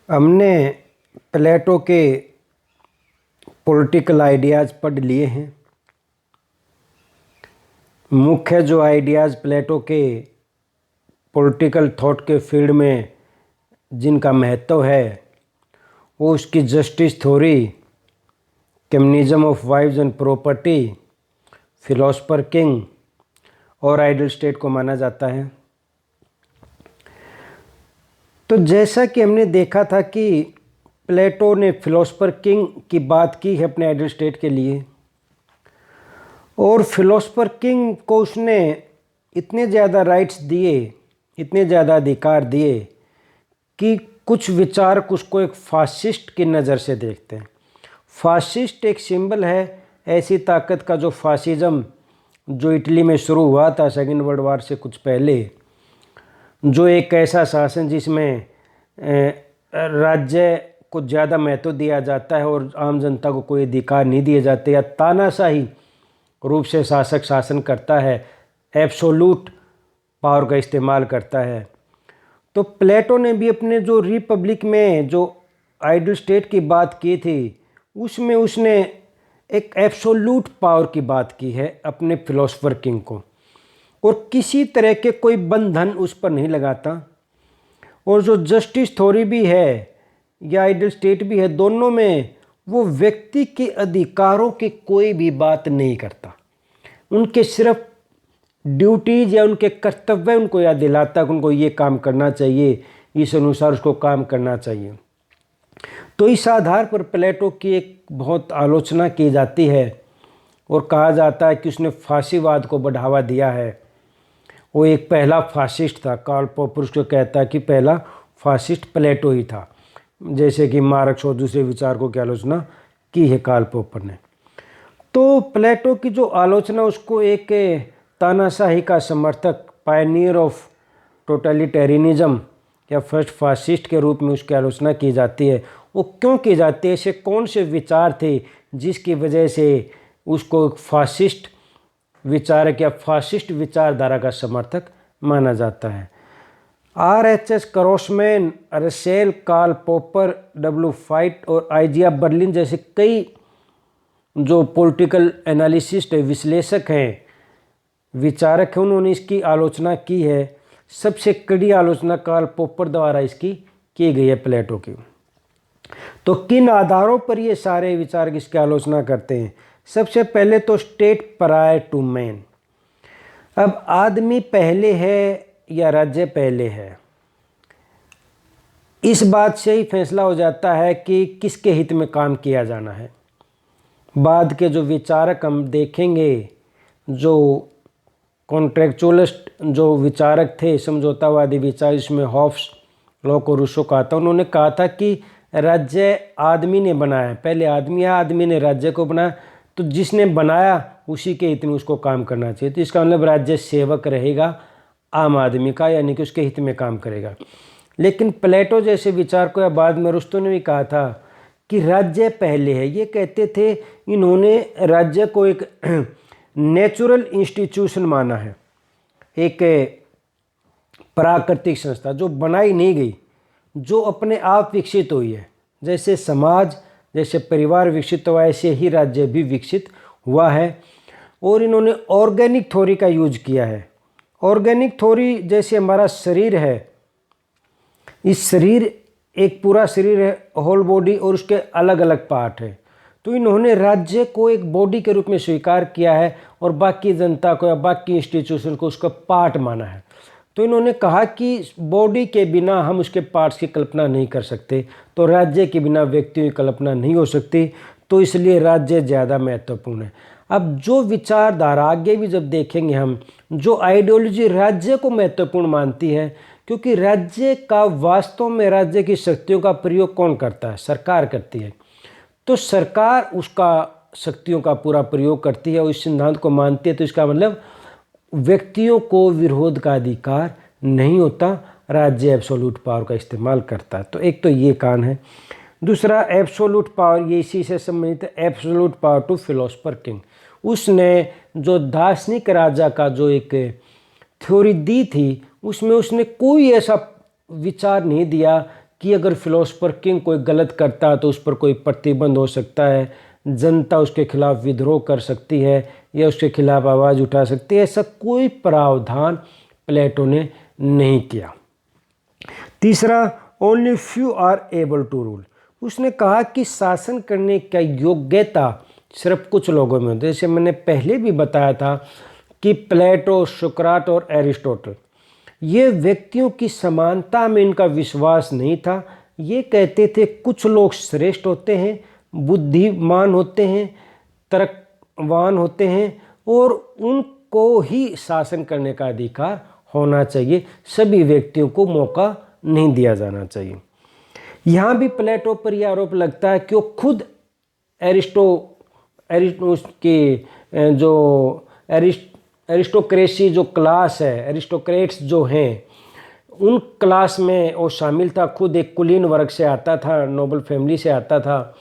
हमने प्लेटो के political ideas पढ़ लिए हैं। मुख्य जो आइडियाज़ प्लेटो के पॉलिटिकल थॉट के फील्ड में जिनका महत्व है वो उसकी justice theory, communism of wives and property, philosopher king और आइडियल स्टेट को माना जाता है। तो जैसा कि हमने देखा था कि प्लेटो ने फिलोसफर किंग की बात की है अपने आइडियल स्टेट के लिए, और फिलोसफर किंग को उसने इतने ज़्यादा राइट्स दिए, इतने ज़्यादा अधिकार दिए कि कुछ विचारक उसको एक फासिस्ट की नज़र से देखते हैं। फासिस्ट एक सिंबल है ऐसी ताकत का जो फासिज्म जो इटली में शुरू हुआ था सेकेंड वर्ल्ड वार से कुछ पहले, जो एक ऐसा शासन जिसमें राज्य को ज़्यादा महत्व दिया जाता है और आम जनता को कोई अधिकार नहीं दिए जाते, या तानाशाही रूप से शासक शासन करता है, एब्सोल्यूट पावर का इस्तेमाल करता है। तो प्लेटो ने भी अपने जो रिपब्लिक में जो आइडियल स्टेट की बात की थी उसमें उसने एक एब्सोल्यूट पावर की बात की है अपने फिलोसफर किंग को, और किसी तरह के कोई बंधन उस पर नहीं लगाता। और जो जस्टिस थ्योरी भी है या आइडियल स्टेट भी है, दोनों में वो व्यक्ति के अधिकारों की कोई भी बात नहीं करता, उनके सिर्फ ड्यूटीज या उनके कर्तव्य उनको याद दिलाता कि उनको ये काम करना चाहिए, इस अनुसार उसको काम करना चाहिए। तो इस आधार पर प्लेटो की एक बहुत आलोचना की जाती है और कहा जाता है कि उसने फांसीवाद को बढ़ावा दिया है। वो एक पहला फासिस्ट था। कार्ल पॉपर उसको कहता है कि पहला फासिस्ट प्लेटो ही था, जैसे कि मार्क्स और दूसरे विचारकों की आलोचना की है कार्ल पॉपर ने। तो प्लेटो की जो आलोचना, उसको एक तानाशाही का समर्थक, पायनियर ऑफ टोटलिटेरियनिज्म या फर्स्ट फासिस्ट के रूप में उसकी आलोचना की जाती है। वो क्यों की जाती है? ऐसे कौन से विचार थे जिसकी वजह से उसको फासिस्ट विचारक या फासिस्ट विचारधारा का समर्थक माना जाता है? RHS Crossman, Russell, Karl Popper, W फाइट और आइजिया बर्लिन जैसे कई जो पॉलिटिकल एनालिसिस्ट है, विश्लेषक हैं, विचारक हैं, उन्होंने इसकी आलोचना की है। सबसे कड़ी आलोचना कार्ल पॉपर द्वारा इसकी की गई है प्लेटो की। तो किन आधारों पर ये सारे विचारक इसकी आलोचना करते हैं? सबसे पहले तो स्टेट प्रायर टू मैन। अब आदमी पहले है या राज्य पहले है, इस बात से ही फैसला हो जाता है कि किसके हित में काम किया जाना है। बाद के जो विचारक हम देखेंगे, जो कॉन्ट्रेक्चुअलिस्ट जो विचारक थे, समझौतावादी विचार, इसमें हॉब्स, लॉक और रूसो का था, उन्होंने कहा था कि राज्य आदमी ने बनाया, पहले आदमी आया, आदमी ने राज्य को बनाया, तो जिसने बनाया उसी के हित में उसको काम करना चाहिए। तो इसका मतलब राज्य सेवक रहेगा आम आदमी का, यानी कि उसके हित में काम करेगा। लेकिन प्लेटो जैसे विचार को, या बाद में अरिस्टो ने भी कहा था कि राज्य पहले है। ये कहते थे, इन्होंने राज्य को एक नेचुरल इंस्टीट्यूशन माना है, एक प्राकृतिक संस्था जो बनाई नहीं गई, जो अपने आप विकसित हुई है। जैसे समाज, जैसे परिवार विकसित हुआ, ऐसे ही राज्य भी विकसित हुआ है। और इन्होंने ऑर्गेनिक थ्योरी का यूज किया है। ऑर्गेनिक थ्योरी जैसे हमारा शरीर है, इस शरीर एक पूरा शरीर है, होल बॉडी, और उसके अलग अलग पार्ट है। तो इन्होंने राज्य को एक बॉडी के रूप में स्वीकार किया है और बाकी जनता को या बाकी इंस्टीट्यूशन को उसका पार्ट माना है। तो इन्होंने कहा कि बॉडी के बिना हम उसके पार्ट्स की कल्पना नहीं कर सकते, तो राज्य के बिना व्यक्तियों की कल्पना नहीं हो सकती, तो इसलिए राज्य ज़्यादा महत्वपूर्ण है। अब जो विचारधारा आगे भी जब देखेंगे हम, जो आइडियोलॉजी राज्य को महत्वपूर्ण मानती है, क्योंकि राज्य का वास्तव में राज्य की शक्तियों का प्रयोग कौन करता है? सरकार करती है। तो सरकार उसका शक्तियों का पूरा प्रयोग करती है और इस सिद्धांत को मानती है। तो इसका मतलब व्यक्तियों को विरोध का अधिकार नहीं होता, राज्य एब्सोल्यूट पावर का इस्तेमाल करता है। तो एक तो ये कारण है। दूसरा, एब्सोल्यूट पावर, ये इसी से संबंधित है, absolute power to philosopher king. उसने जो दार्शनिक राजा का जो एक थ्योरी दी थी, उसमें उसने कोई ऐसा विचार नहीं दिया कि अगर फिलोसफर किंग कोई गलत करता है तो उस पर कोई प्रतिबंध हो सकता है, जनता उसके खिलाफ विद्रोह कर सकती है या उसके खिलाफ आवाज़ उठा सकती है। ऐसा कोई प्रावधान प्लेटो ने नहीं किया। तीसरा, only few are able to rule. उसने कहा कि शासन करने का योग्यता सिर्फ कुछ लोगों में होती है। जैसे मैंने पहले भी बताया था कि प्लेटो, सुकरात और एरिस्टोटल, ये व्यक्तियों की समानता में इनका विश्वास नहीं था। ये कहते थे कुछ लोग श्रेष्ठ होते हैं, बुद्धिमान होते हैं, तर्कवान होते हैं और उनको ही शासन करने का अधिकार होना चाहिए, सभी व्यक्तियों को मौका नहीं दिया जाना चाहिए। यहाँ भी प्लेटो पर यह आरोप लगता है कि वो खुद एरिस्टोक्रेसी जो क्लास है, एरिस्टोक्रेट्स जो हैं, उन क्लास में वो शामिल था। खुद एक कुलीन वर्ग से आता था, नोबल फैमिली से आता था।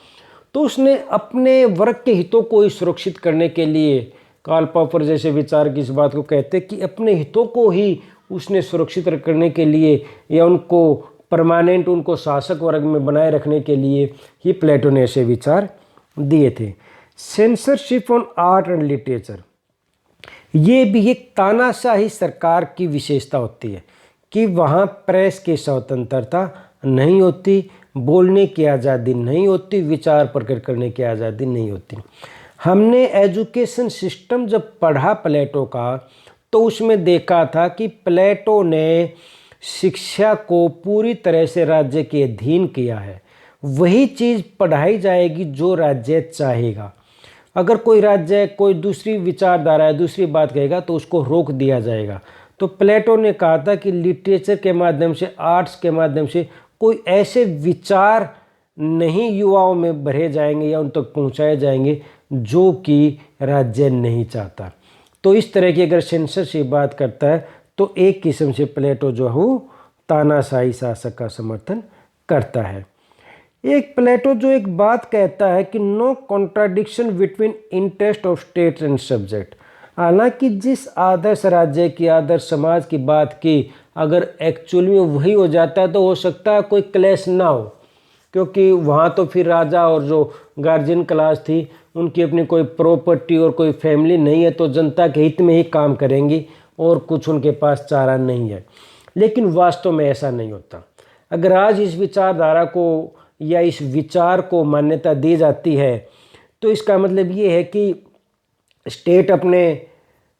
तो उसने अपने वर्ग के हितों को ही सुरक्षित करने के लिए, कार्ल पॉपर जैसे विचारक इस बात को कहते हैं कि अपने हितों को ही उसने सुरक्षित करने के लिए या उनको परमानेंट, उनको शासक वर्ग में बनाए रखने के लिए ही प्लेटो ने ऐसे विचार दिए थे। Censorship on art and literature, ये भी एक तानाशाही सरकार की विशेषता होती है कि वहाँ प्रेस की स्वतंत्रता नहीं होती, बोलने की आज़ादी नहीं होती, विचार प्रकट करने की आज़ादी नहीं होती। हमने एजुकेशन सिस्टम जब पढ़ा प्लेटो का तो उसमें देखा था कि प्लेटो ने शिक्षा को पूरी तरह से राज्य के अधीन किया है। वही चीज़ पढ़ाई जाएगी जो राज्य चाहेगा। अगर कोई राज्य कोई दूसरी विचारधारा है, दूसरी बात कहेगा तो उसको रोक दिया जाएगा। तो प्लेटो ने कहा था कि लिटरेचर के माध्यम से, आर्ट्स के माध्यम से कोई ऐसे विचार नहीं युवाओं में भरे जाएंगे या उन तक पहुंचाए जाएंगे जो कि राज्य नहीं चाहता। तो इस तरह की अगर सेंसरशिप बात करता है तो एक किस्म से प्लेटो जो है वो तानाशाही शासक का समर्थन करता है। एक प्लेटो जो एक बात कहता है कि no contradiction between interest of state and subject. हालांकि जिस आदर्श राज्य की, आदर्श समाज की बात की, अगर एक्चुअल में वही हो जाता है तो हो सकता है कोई क्लेश ना हो, क्योंकि वहाँ तो फिर राजा और जो गार्जियन क्लास थी उनकी अपनी कोई प्रॉपर्टी और कोई फैमिली नहीं है, तो जनता के हित में ही काम करेंगी और कुछ उनके पास चारा नहीं है। लेकिन वास्तव में ऐसा नहीं होता। अगर आज इस विचारधारा को या इस विचार को मान्यता दी जाती है तो इसका मतलब ये है कि स्टेट अपने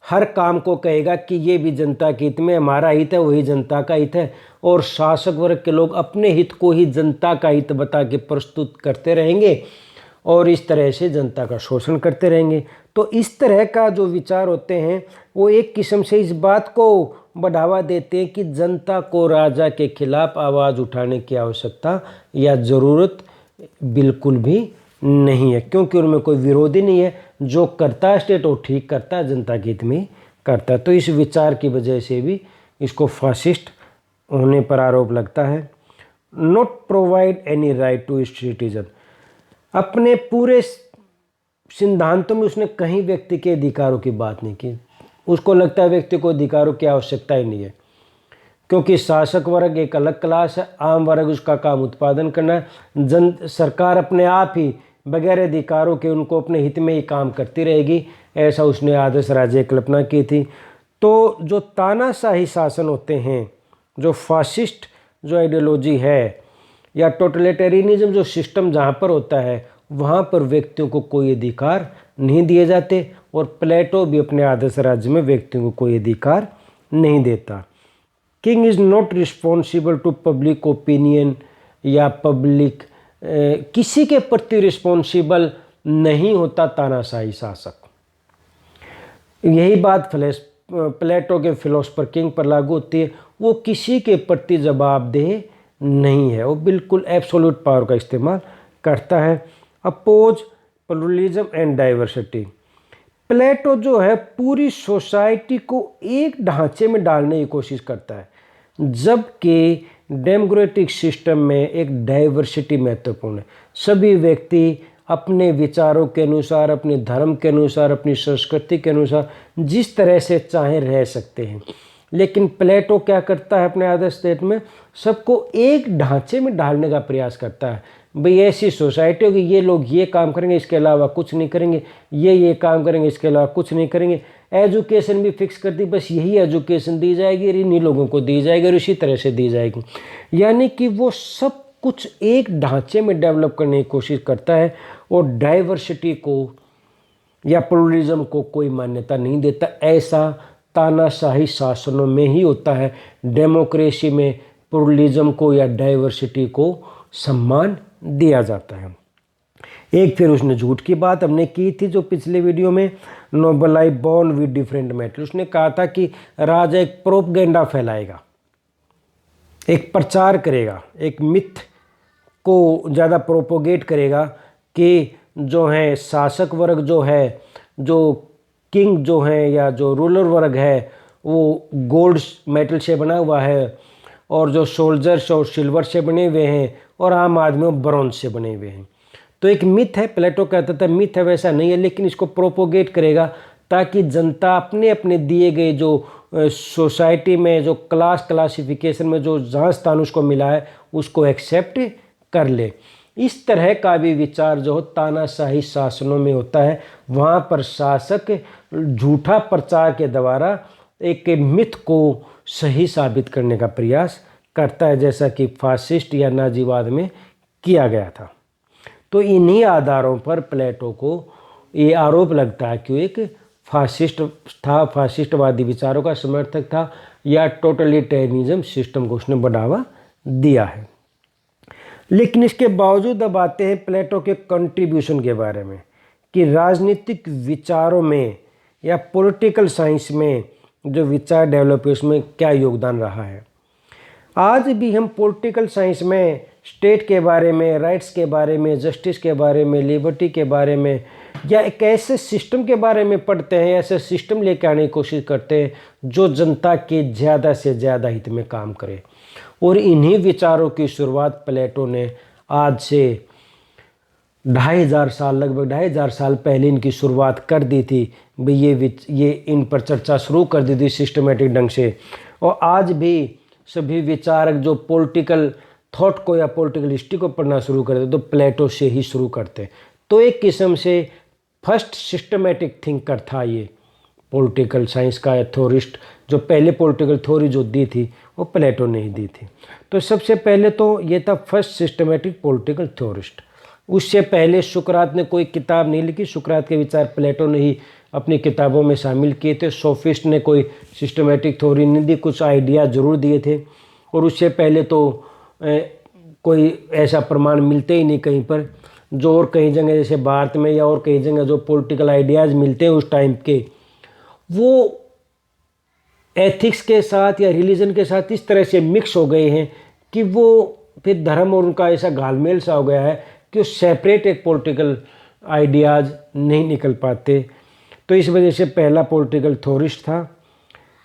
हर काम को कहेगा कि ये भी जनता के हित में, हमारा हित है वही जनता का हित है, और शासक वर्ग के लोग अपने हित को ही जनता का हित बता के प्रस्तुत करते रहेंगे और इस तरह से जनता का शोषण करते रहेंगे। तो इस तरह का जो विचार होते हैं वो एक किस्म से इस बात को बढ़ावा देते हैं कि जनता को राजा के खिलाफ आवाज़ उठाने की आवश्यकता या ज़रूरत बिल्कुल भी नहीं है, क्योंकि उनमें कोई विरोधी नहीं है। जो करता है स्टेट वो ठीक करता है, जनता के हित में करता है। तो इस विचार की वजह से भी इसको फासिस्ट होने पर आरोप लगता है। Not provide any right to citizen, अपने पूरे सिद्धांतों में उसने कहीं व्यक्ति के अधिकारों की बात नहीं की। उसको लगता है व्यक्ति को अधिकारों की आवश्यकता ही नहीं है, क्योंकि शासक वर्ग एक अलग क्लास है, आम वर्ग उसका काम उत्पादन करना है। सरकार अपने आप ही बगैर अधिकारों के उनको अपने हित में ही काम करती रहेगी, ऐसा उसने आदर्श राज्य की कल्पना की थी। तो जो तानाशाही शासन होते हैं, जो फासिस्ट जो आइडियोलॉजी है या टोटलिटेरियनिज्म जो सिस्टम जहाँ पर होता है, वहाँ पर व्यक्तियों को कोई अधिकार नहीं दिए जाते, और प्लेटो भी अपने आदर्श राज्य में व्यक्तियों को कोई अधिकार नहीं देता। King is not responsible to public opinion, या पब्लिक किसी के प्रति रिस्पॉन्सिबल नहीं होता तानाशाही शासक। यही बात प्लेटो के फिलोसफर किंग पर लागू होती है। वो किसी के प्रति जवाबदेह नहीं है, वो बिल्कुल एब्सोल्यूट पावर का इस्तेमाल करता है। अपोज प्लुरलिज्म एंड डाइवर्सिटी, प्लेटो जो है पूरी सोसाइटी को एक ढांचे में डालने की कोशिश करता है, जबकि डेमोक्रेटिक सिस्टम में एक डाइवर्सिटी महत्वपूर्ण है। सभी व्यक्ति अपने विचारों के अनुसार, अपने धर्म के अनुसार, अपनी संस्कृति के अनुसार जिस तरह से चाहे रह सकते हैं। लेकिन प्लेटो क्या करता है अपने आदर्श स्टेट में सबको एक ढांचे में डालने का प्रयास करता है। भाई ऐसी सोसाइटी होगी, ये लोग ये काम करेंगे, इसके अलावा कुछ नहीं करेंगे, ये काम करेंगे, इसके अलावा कुछ नहीं करेंगे। एजुकेशन भी फिक्स कर दी, बस यही एजुकेशन दी जाएगी और इन्हीं लोगों को दी जाएगी और इसी तरह से दी जाएगी। यानी कि वो सब कुछ एक ढांचे में डेवलप करने की कोशिश करता है और डाइवर्सिटी को या प्लुरलिज्म को कोई मान्यता नहीं देता। ऐसा तानाशाही शासनों में ही होता है। डेमोक्रेसी में प्लुरलिज्म को या डाइवर्सिटी को सम्मान दिया जाता है। एक फिर उसने झूठ की बात हमने की थी जो पिछले वीडियो में, noble I born with different metal. उसने कहा था कि राजा एक प्रोपगेंडा फैलाएगा, एक प्रचार करेगा, एक मिथ को ज़्यादा प्रोपोगेट करेगा कि जो है शासक वर्ग जो है, जो किंग जो है या जो रूलर वर्ग है वो गोल्ड मेटल से बना हुआ है और जो सोल्जर्स और सिल्वर से बने हुए हैं और आम आदमी ब्रॉन्ज से बने हुए हैं। तो एक मिथ है, प्लेटो कहता था मिथ है, वैसा नहीं है, लेकिन इसको प्रोपोगेट करेगा ताकि जनता अपने अपने दिए गए जो सोसाइटी में जो क्लासिफिकेशन में जो जहाँ स्थान उसको मिला है उसको एक्सेप्ट कर ले। इस तरह का भी विचार जो तानाशाही शासनों में होता है। वहाँ पर शासक झूठा प्रचार के द्वारा एक मिथ को सही साबित करने का प्रयास करता है, जैसा कि फासिस्ट या नाजीवाद में किया गया था। तो इन्हीं आधारों पर प्लेटो को ये आरोप लगता है कि वो एक फासिस्ट था, फासिस्टवादी विचारों का समर्थक था या टोटलिटेरियनिज्म सिस्टम को उसने बढ़ावा दिया है। लेकिन इसके बावजूद अब आते हैं प्लेटो के कंट्रीब्यूशन के बारे में कि राजनीतिक विचारों में या पॉलिटिकल साइंस में जो विचार डेवलप है उसमें क्या योगदान रहा है। आज भी हम पॉलिटिकल साइंस में स्टेट के बारे में, राइट्स के बारे में, जस्टिस के बारे में, लिबर्टी के बारे में या एक ऐसे सिस्टम के बारे में पढ़ते हैं, ऐसे सिस्टम लेके आने की कोशिश करते हैं जो जनता के ज़्यादा से ज़्यादा हित में काम करे। और इन्हीं विचारों की शुरुआत प्लेटो ने आज से 2500 साल, लगभग 2500 साल पहले इनकी शुरुआत कर दी थी। भाई ये इन पर चर्चा शुरू कर दी थी सिस्टमेटिक ढंग से। और आज भी सभी विचारक जो पॉलिटिकल थॉट को या पॉलिटिकल हिस्ट्री को पढ़ना शुरू करते तो प्लेटो से ही शुरू करते। तो एक किस्म से फर्स्ट सिस्टमेटिक थिंकर था ये पॉलिटिकल साइंस का थ्योरिस्ट। जो पहले पॉलिटिकल थ्योरी जो दी थी वो प्लेटो ने ही दी थी। तो सबसे पहले तो ये था फर्स्ट सिस्टमेटिक पॉलिटिकल थ्योरिस्ट। उससे पहले सुकरात ने कोई किताब नहीं लिखी। सुकरात के विचार प्लेटो ने ही अपनी किताबों में शामिल किए थे। सोफिस्ट ने कोई सिस्टमेटिक थ्योरी नहीं दी, कुछ आइडिया ज़रूर दिए थे। और उससे पहले तो कोई ऐसा प्रमाण मिलते ही नहीं कहीं पर। जो और कई जगह जैसे भारत में या और कई जगह जो पॉलिटिकल आइडियाज़ मिलते हैं उस टाइम के, वो एथिक्स के साथ या रिलीजन के साथ इस तरह से मिक्स हो गए हैं कि वो फिर धर्म और उनका ऐसा घालमेल सा हो गया है कि वो सेपरेट एक पॉलिटिकल आइडियाज़ नहीं निकल पाते। तो इस वजह से पहला पॉलिटिकल थ्योरिस्ट था।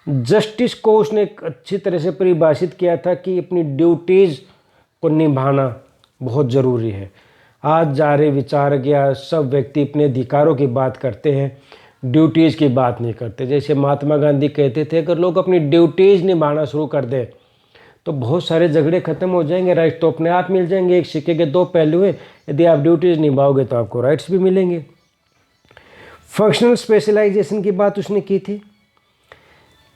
जस्टिस को उसने एक अच्छी तरह से परिभाषित किया था कि अपनी ड्यूटीज़ को निभाना बहुत ज़रूरी है। आज जा रहे विचारक या सब व्यक्ति अपने अधिकारों की बात करते हैं, ड्यूटीज़ की बात नहीं करते। जैसे महात्मा गांधी कहते थे अगर लोग अपनी ड्यूटीज़ निभाना शुरू कर दें तो बहुत सारे झगड़े खत्म हो जाएंगे, राइट्स तो अपने आप मिल जाएंगे। एक सिक्के के दो पहलू हैं, यदि आप ड्यूटीज़ निभाओगे तो आपको राइट्स भी मिलेंगे। फंक्शनल स्पेशलाइजेशन की बात उसने की थी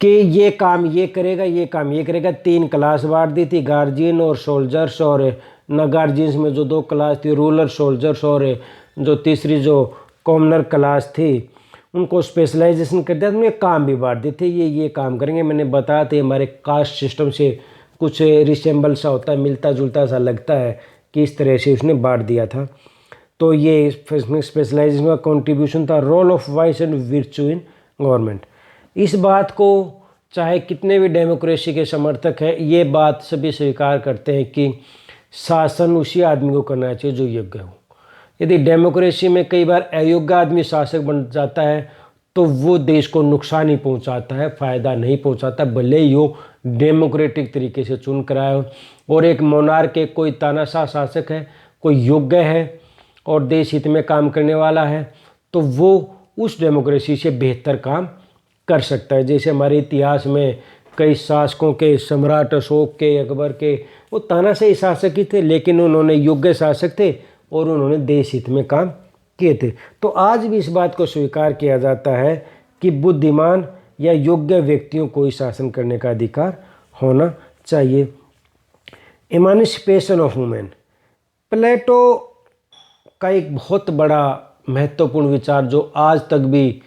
कि ये काम ये करेगा, ये काम ये करेगा। 3 क्लास बांट दी थी, गार्जियन और सोल्जर्स। और न गार्जियंस में जो 2 क्लास थी, रूलर, सोल्जर्स, और जो तीसरी जो कॉमनर क्लास थी उनको स्पेशलाइजेशन कर दिया। उन्होंने काम भी बांट दिए थे, ये काम करेंगे। मैंने बताया था हमारे कास्ट सिस्टम से कुछ रिसेंबल सा होता है, मिलता जुलता सा लगता है कि इस तरह से उसने बांट दिया था। तो ये स्पेशलाइजेशन का कॉन्ट्रीब्यूशन था। Role of vice and virtue in government. इस बात को चाहे कितने भी डेमोक्रेसी के समर्थक हैं ये बात सभी स्वीकार करते हैं कि शासन उसी आदमी को करना चाहिए जो योग्य हो। यदि डेमोक्रेसी में कई बार अयोग्य आदमी शासक बन जाता है तो वो देश को नुकसान ही पहुंचाता है, फ़ायदा नहीं पहुंचाता, भले ही वो डेमोक्रेटिक तरीके से चुन कर आए हो। और एक मोनार्क के कोई तानाशाह शासक है, कोई योग्य है और देश हित में काम करने वाला है तो वो उस डेमोक्रेसी से बेहतर काम कर सकता है। जैसे हमारे इतिहास में कई शासकों के, सम्राट अशोक के, अकबर के, वो तानाशाही शासक ही थे, लेकिन उन्होंने योग्य शासक थे और उन्होंने देश हित में काम किए थे। तो आज भी इस बात को स्वीकार किया जाता है कि बुद्धिमान या योग्य व्यक्तियों को ही शासन करने का अधिकार होना चाहिए। इमानिसिपेशन ऑफ वुमेन, प्लेटो का एक बहुत बड़ा महत्वपूर्ण विचार जो आज तक भी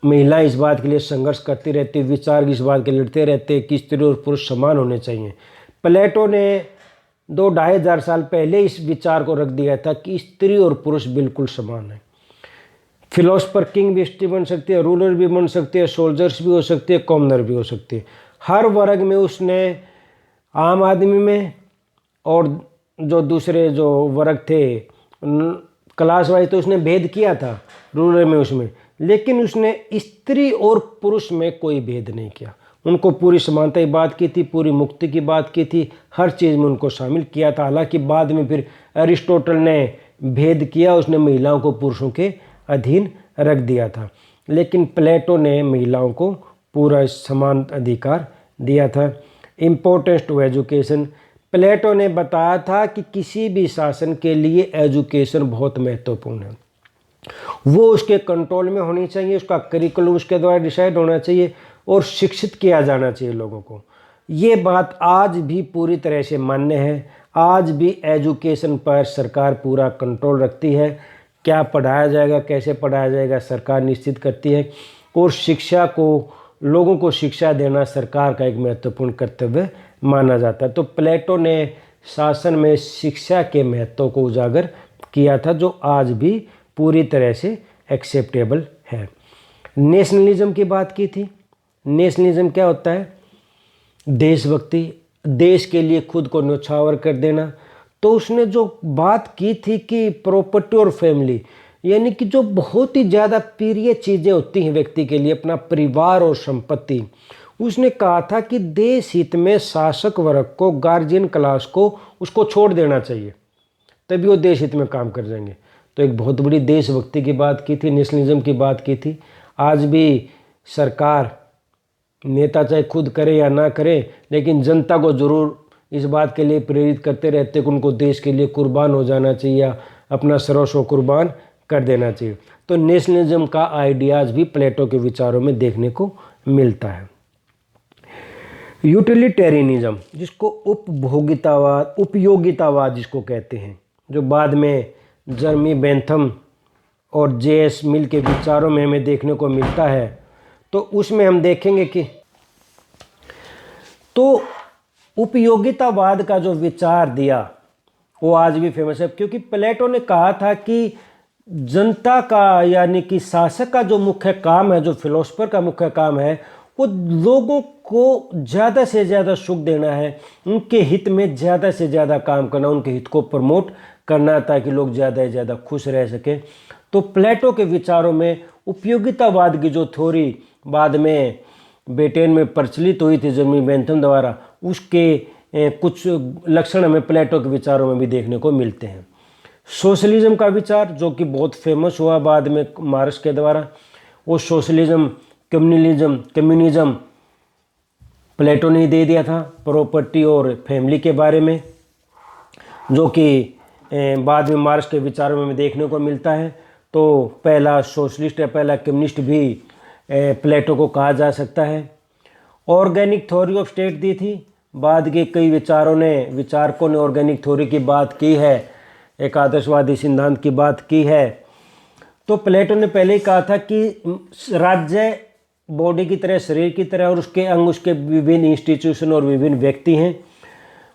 महिलाएं इस बात के लिए संघर्ष करती रहती, विचार इस बात के लिए लड़ते रहते कि स्त्री और पुरुष समान होने चाहिए। प्लेटो ने 2-2,500 साल पहले इस विचार को रख दिया था कि स्त्री और पुरुष बिल्कुल समान है। फिलोसफर किंग भी स्त्री बन सकती है, रूलर भी बन सकती है, सोल्जर्स भी हो सकती है, कॉमनर भी हो सकती है। हर वर्ग में उसने आम आदमी में और जो दूसरे जो वर्ग थे क्लास वाइज तो उसने भेद किया था रूलर में उसमें, लेकिन उसने स्त्री और पुरुष में कोई भेद नहीं किया। उनको पूरी समानता की बात की थी, पूरी मुक्ति की बात की थी, हर चीज़ में उनको शामिल किया था। हालांकि बाद में फिर अरिस्टोटल ने भेद किया, उसने महिलाओं को पुरुषों के अधीन रख दिया था, लेकिन प्लेटो ने महिलाओं को पूरा समान अधिकार दिया था। इम्पोर्टेंस टू एजुकेशन, प्लेटो ने बताया था कि किसी भी शासन के लिए एजुकेशन बहुत महत्वपूर्ण है। वो उसके कंट्रोल में होनी चाहिए, उसका करिकुलम उसके द्वारा डिसाइड होना चाहिए और शिक्षित किया जाना चाहिए लोगों को। ये बात आज भी पूरी तरह से मान्य है। आज भी एजुकेशन पर सरकार पूरा कंट्रोल रखती है। क्या पढ़ाया जाएगा, कैसे पढ़ाया जाएगा, सरकार निश्चित करती है। और शिक्षा को, लोगों को शिक्षा देना सरकार का एक महत्वपूर्ण कर्तव्य माना जाता है। तो प्लेटो ने शासन में शिक्षा के महत्व को उजागर किया था, जो आज भी पूरी तरह से एक्सेप्टेबल है। नेशनलिज्म की बात की थी। नेशनलिज्म क्या होता है? देशभक्ति, देश के लिए खुद को न्यौछावर कर देना। तो उसने जो बात की थी कि प्रॉपर्टी और फैमिली, यानी कि जो बहुत ही ज़्यादा प्रिय चीज़ें होती हैं व्यक्ति के लिए, अपना परिवार और संपत्ति, उसने कहा था कि देश हित में शासक वर्ग को, गार्जियन क्लास को उसको छोड़ देना चाहिए, तभी वो देश हित में काम कर जाएंगे। तो एक बहुत बड़ी देशभक्ति की बात की थी, नेशनलिज्म की बात की थी। आज भी सरकार, नेता चाहे खुद करे या ना करे, लेकिन जनता को ज़रूर इस बात के लिए प्रेरित करते रहते कि उनको देश के लिए कुर्बान हो जाना चाहिए या अपना सर्वस्व कुर्बान कर देना चाहिए। तो नेशनलिज्म का आइडियाज़ भी प्लेटो के विचारों में देखने को मिलता है। यूटिलिटेरियनिज्म, जिसको उपभोगितावाद, उपयोगितावाद जिसको कहते हैं, जो बाद में जर्मी बेंथम और जे.एस. मिल के विचारों में हमें देखने को मिलता है। तो उसमें हम देखेंगे कि तो उपयोगितावाद का जो विचार दिया वो आज भी फेमस है, क्योंकि प्लेटो ने कहा था कि जनता का, यानी कि शासक का जो मुख्य काम है, जो फिलोसफर का मुख्य काम है, वो लोगों को ज़्यादा से ज़्यादा सुख देना है, उनके हित में ज़्यादा से ज़्यादा काम करना, उनके हित को प्रमोट करना, ताकि लोग ज़्यादा से ज़्यादा खुश रह सकें। तो प्लेटो के विचारों में उपयोगितावाद की जो थ्योरी बाद में ब्रिटेन में प्रचलित हुई थी जर्मी बेंथम द्वारा, उसके कुछ लक्षण हमें प्लेटो के विचारों में भी देखने को मिलते हैं। सोशलिज्म का विचार, जो कि बहुत फेमस हुआ बाद में मार्क्स के द्वारा, वो सोशलिज्म, कम्युनिज्म प्लेटो ने दे दिया था, प्रॉपर्टी और फैमिली के बारे में, जो कि बाद में मार्क्स के विचारों में देखने को मिलता है। तो पहला सोशलिस्ट या पहला कम्युनिस्ट भी प्लेटो को कहा जा सकता है। ऑर्गेनिक थ्योरी ऑफ स्टेट दी थी, बाद के कई विचारकों ने ऑर्गेनिक थ्योरी की बात की है, एक आदर्शवादी सिद्धांत की बात की है। तो प्लेटो ने पहले ही कहा था कि राज्य बॉडी की तरह, शरीर की तरह, और उसके अंग उसके विभिन्न इंस्टीट्यूशन और विभिन्न व्यक्ति हैं,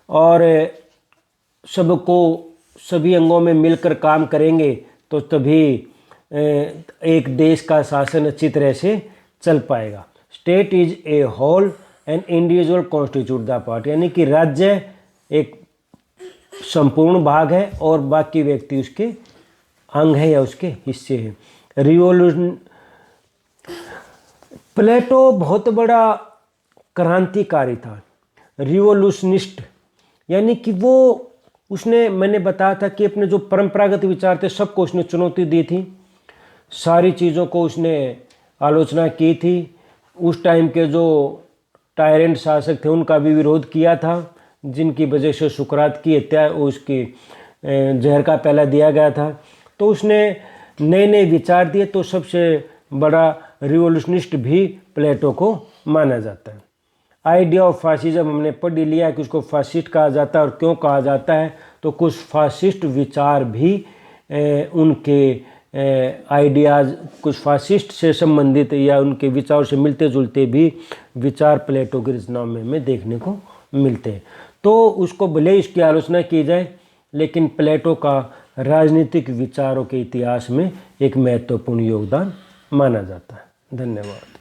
और सबको, सभी अंगों में मिलकर काम करेंगे तो तभी एक देश का शासन अच्छी तरह से चल पाएगा। State is a whole and individual constitute the part, यानी कि राज्य एक संपूर्ण भाग है और बाकी व्यक्ति उसके अंग है या उसके हिस्से हैं। रिवोल्यूशन, प्लेटो बहुत बड़ा क्रांतिकारी था, रिवोल्यूशनिस्ट, यानी कि वो उसने, मैंने बताया था कि अपने जो परंपरागत विचार थे सबको उसने चुनौती दी थी, सारी चीज़ों को उसने आलोचना की थी। उस टाइम के जो टायरेंट शासक थे उनका भी विरोध किया था, जिनकी वजह से सुकरात की हत्या उसकी जहर का प्याला दिया गया था। तो उसने नए नए विचार दिए। तो सबसे बड़ा रिवोल्यूशनिस्ट भी प्लेटो को माना जाता है। आइडिया ऑफ फासिज्म हमने पढ़ ही लिया कि उसको फासिस्ट कहा जाता है। और क्यों कहा जाता है, तो कुछ फासिस्ट विचार भी उनके आइडियाज़ कुछ फासिस्ट से संबंधित या उनके विचारों से मिलते जुलते भी विचार प्लेटो की रचनाओं में देखने को मिलते हैं। तो उसको भले ही इसकी आलोचना की जाए, लेकिन प्लेटो का राजनीतिक विचारों के इतिहास में एक महत्वपूर्ण योगदान माना जाता है। धन्यवाद।